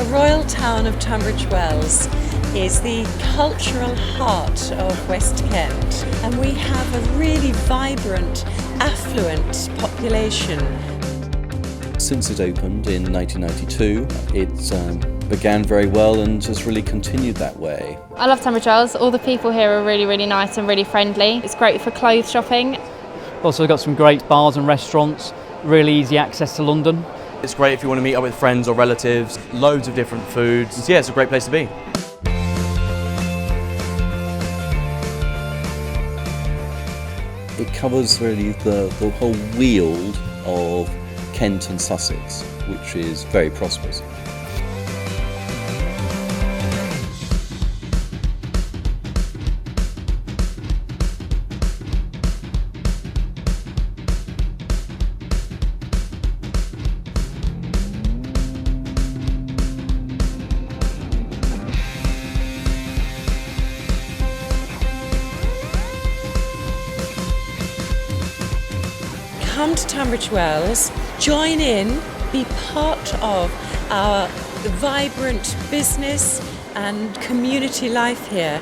royal town of Tunbridge Wells is the cultural heart of West Kent, and we have a really vibrant, affluent population. Since it opened in 1992, it began very well and has really continued that way. I love Tunbridge Wells. All the people here are really, really nice and really friendly. It's great for clothes shopping. Also we've got some great bars and restaurants, really easy access to London. It's great if you want to meet up with friends or relatives, loads of different foods. Yeah, it's a great place to be. It covers really the whole weald of Kent and Sussex, which is very prosperous. Come to Tunbridge Wells, join in, be part of our vibrant business and community life here.